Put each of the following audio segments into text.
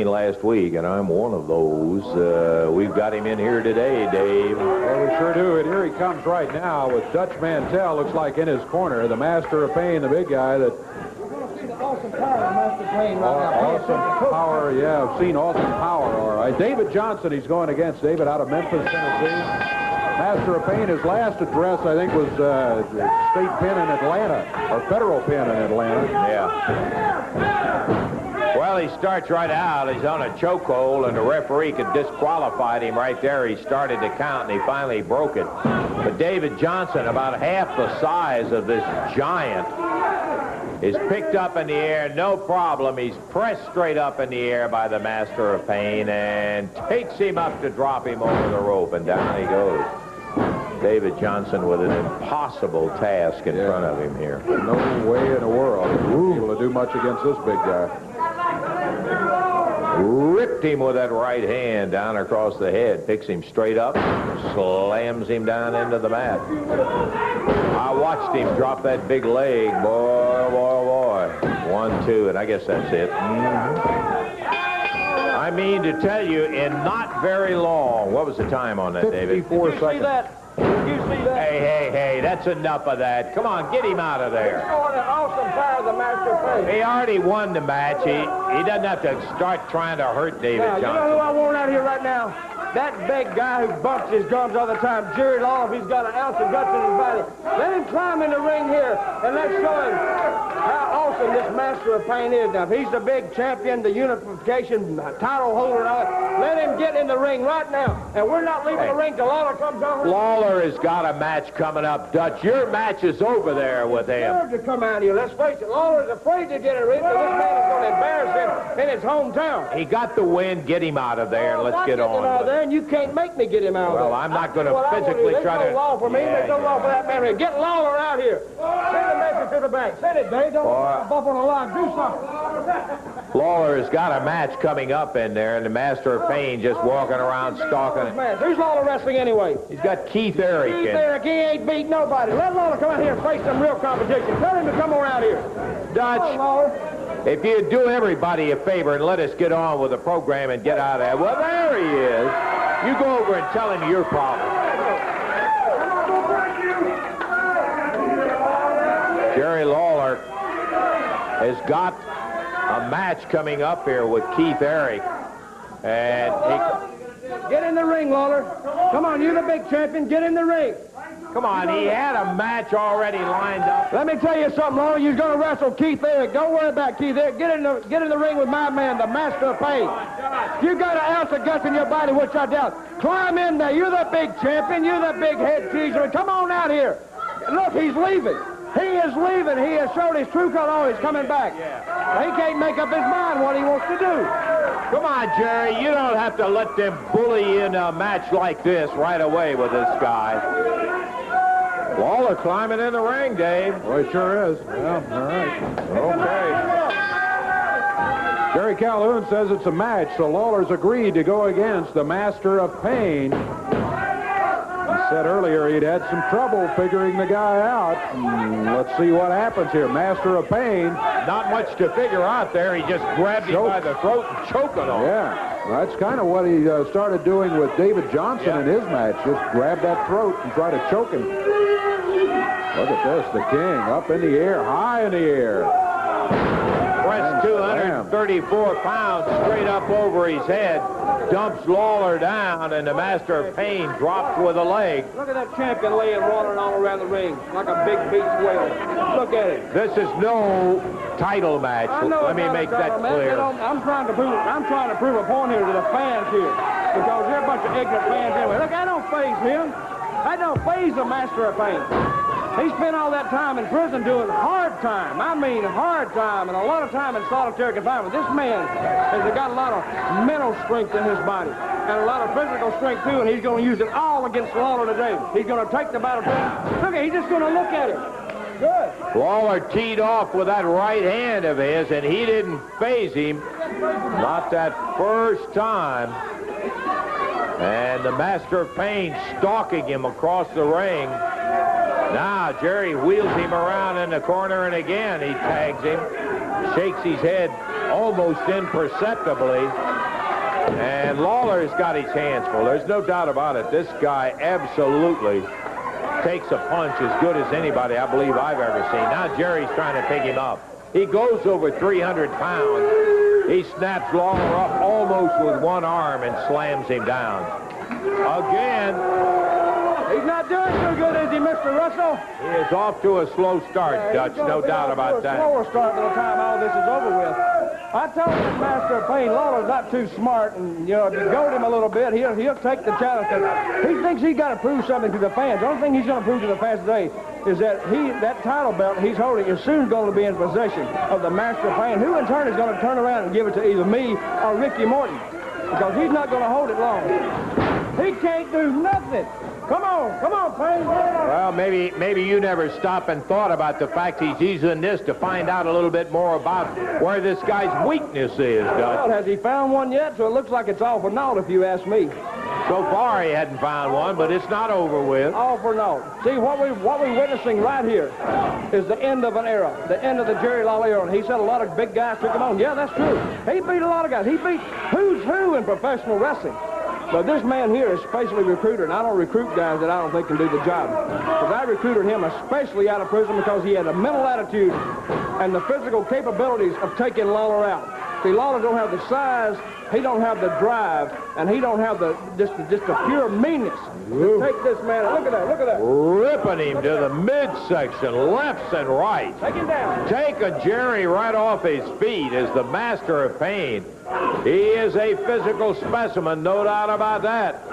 Pain last week, and I'm one of those. We've got him in here today, Dave. Well, we sure do. And here he comes right now with Dutch Mantell, looks like in his corner, the Master of Pain, the big guy that... Awesome power, the Master of Pain right now. Awesome power, yeah, I've seen awesome power, all right. David Johnson, he's going against David out of Memphis, Tennessee. Master of Pain, his last address, I think, was state pen in Atlanta, or federal pen in Atlanta. Yeah. Well, he starts right out. He's on a chokehold, and the referee could disqualify him right there. He started to count, and he finally broke it. But David Johnson, about half the size of this giant, is picked up in the air, no problem. He's pressed straight up in the air by the Master of Pain and takes him up to drop him over the rope, and down he goes. David Johnson with an impossible task in front of him here. No way in the world able to do much against this big guy. Ripped him with that right hand down across the head, picks him straight up, slams him down into the mat. I watched him drop that big leg, boy, boy, boy. 1, 2, and I guess that's it. I mean to tell you, in not very long, what was the time on that, David? 54 seconds. See that? Did you see that? Hey, that's enough of that. Come on, get him out of there. He's showing an awesome power of the Master of Pain. He already won the match. He doesn't have to start trying to hurt David Now, Johnson. you know who I want out here right now? That big guy who bumps his gums all the time, Jerry Lawler, he's got an ounce of guts in his body. Let him climb in the ring here, and let's show him how awesome this Master of Pain is. Now, if he's the big champion, the unification title holder, and all that, let him get in the ring right now. And we're not leaving the ring till Lawler comes over. Lawler has got a match coming up, Dutch. Your match is over there with him. To come out here. Let's face it, Lawler's afraid to get in the ring because this man is going to embarrass him in his hometown. He got the win. Get him out of there, and let's get on. Out of there, and you can't make me get him out of there. Well, I'm not going to physically try to... There's no law for me. There's no law for that man here. Get Lawler out here. Send a message to the back. Send it, Dave. Don't bump on the line. Do something. Lawler has got a match coming up in there, and the Master of Pain just walking around stalking. Who's Lawler wrestling anyway? He's got Keith Eric. Keith Eric, he ain't beat nobody. Let Lawler come out here and face some real competition. Tell him to come around here. Dutch, if you'd do everybody a favor and let us get on with the program and get out of there. Well, there he is. You go over and tell him your problem. Jerry Lawler has got a match coming up here with Keith Eric. And get in the ring, Lawler. Come on, you're the big champion. Get in the ring. Come on, he had a match already lined up. Let me tell you something, Lawler. You're going to wrestle Keith Eric. Don't worry about Keith Eric. Get in the ring with my man, the Master of Pain. You got an ounce of guts in your body, which I doubt. Climb in there. You're the big champion. You're the big head cheeser. Come on out here. Look, he's leaving. He is leaving. He has showed his true color. Oh, he's coming back. He can't make up his mind what he wants to do. Come on, Jerry. You don't have to let them bully in a match like this right away with this guy. Lawler climbing in the ring, Dave. Well, he sure is. Well, all right. Okay. Jerry Calhoun says it's a match, so Lawler's agreed to go against the Master of Pain. He said earlier he'd had some trouble figuring the guy out. Let's see what happens here. Master of Pain. Not much to figure out there. He just grabbed him by the throat and choked him. Yeah, that's kind of what he started doing with David Johnson in his match. Just grab that throat and try to choke him. Look at this, the King up in the air, high in the air. Pressed 234 pounds straight up over his head. Dumps Lawler down, and the Master of Pain drops with a leg. Look at that champion laying rolling all around the ring like a big beach whale. Look at it. This is no title match. Let me make that clear. I'm trying to prove a point here to the fans here because they're a bunch of ignorant fans anyway. Look, that don't faze him. That don't faze the Master of Pain. He spent all that time in prison doing hard time. I mean hard time, and a lot of time in solitary confinement. This man has got a lot of mental strength in his body and a lot of physical strength, too, and he's going to use it all against Lawler today. He's going to take the battle to him. Look, he's just going to look at it. Good. Lawler teed off with that right hand of his, and he didn't faze him. Not that first time. And the Master of Pain stalking him across the ring. Now Jerry wheels him around in the corner, and again he tags him, shakes his head almost imperceptibly. And Lawler's got his hands full. There's no doubt about it. This guy absolutely takes a punch as good as anybody I believe I've ever seen. Now Jerry's trying to pick him up. He goes over 300 pounds. He snaps Lawler up almost with one arm and slams him down. Again. He's not doing so good, is he, Mr. Russell? He is off to a slow start, Dutch. No doubt about that. Slower start by the time all this is over with. I told this Master of Pain, Lawler's not too smart, and, you know, if you goad him a little bit, he'll take the challenge. He thinks he's got to prove something to the fans. The only thing he's going to prove to the fans today is that that title belt he's holding is soon going to be in possession of the Master of Pain, who in turn is going to turn around and give it to either me or Ricky Morton, because he's not going to hold it long. He can't do nothing. Come on, Pain. Well, maybe you never stopped and thought about the fact he's using this to find out a little bit more about where this guy's weakness is, Dutch. Well, has he found one yet? So it looks like it's all for naught, if you ask me. So far, he hadn't found one, but it's not over with. All for naught. See, what we're witnessing right here is the end of an era, the end of the Jerry Lawler era. And he said a lot of big guys took him on. Yeah, that's true. He beat a lot of guys. He beat who's who in professional wrestling. But this man here is specially recruited, and I don't recruit guys that I don't think can do the job. Because I recruited him especially out of prison because he had a mental attitude and the physical capabilities of taking Lawler out. See, Lawler don't have the size, he don't have the drive, and he don't have just the pure meanness to take this man. Look at that. Ripping him to the midsection, lefts and right. Take him down. Take a Jerry right off his feet as the Master of Pain. He is a physical specimen, no doubt about that.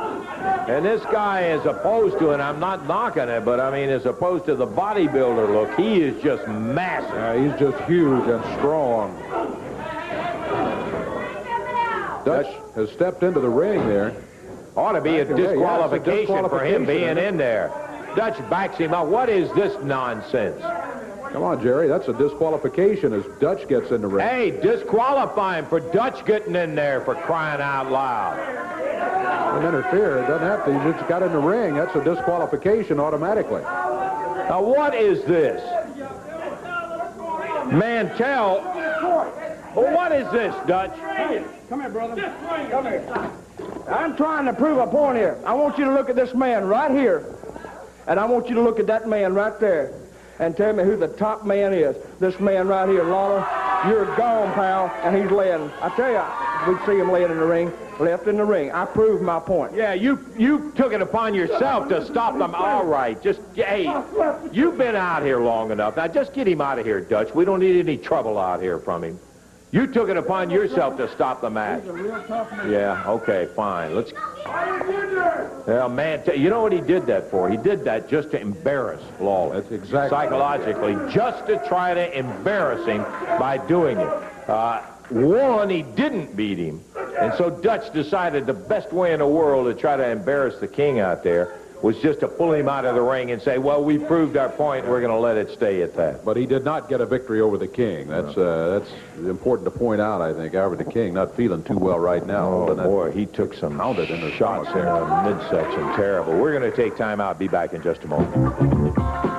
And this guy, as opposed to, and I'm not knocking it, but I mean, as opposed to the bodybuilder look, he is just massive. He's just huge and strong. Dutch has stepped into the ring there. Ought to be a disqualification for him being in there. Dutch backs him up. What is this nonsense? Come on, Jerry. That's a disqualification as Dutch gets in the ring. Hey, disqualify him for Dutch getting in there, for crying out loud. Doesn't interfere. It doesn't have to. He just got in the ring. That's a disqualification automatically. Now, what is this? Mantell. Well, what is this, Dutch? Hey, come here, brother. Come here. I'm trying to prove a point here. I want you to look at this man right here, and I want you to look at that man right there and tell me who the top man is. This man right here, Lawler, you're gone, pal, and he's laying. I tell you, we see him laying in the ring, left in the ring. I proved my point. Yeah, you took it upon yourself to stop them. All right, just, hey, you've been out here long enough. Now, just get him out of here, Dutch. We don't need any trouble out here from him. You took it upon yourself to stop the match. Yeah, okay, fine. Let's. Yeah, man, you know what he did that for? He did that just to embarrass Lawler. That's exactly. Psychologically, just to try to embarrass him by doing it. One, he didn't beat him, and so Dutch decided the best way in the world to try to embarrass the king out there was just to pull him out of the ring and say, well, we proved our point, we're going to let it stay at that. But he did not get a victory over the king. That's important to point out, I think. However, the king not feeling too well right now. Oh, boy, he took some shots in the midsection. Terrible. We're going to take time out. Be back in just a moment.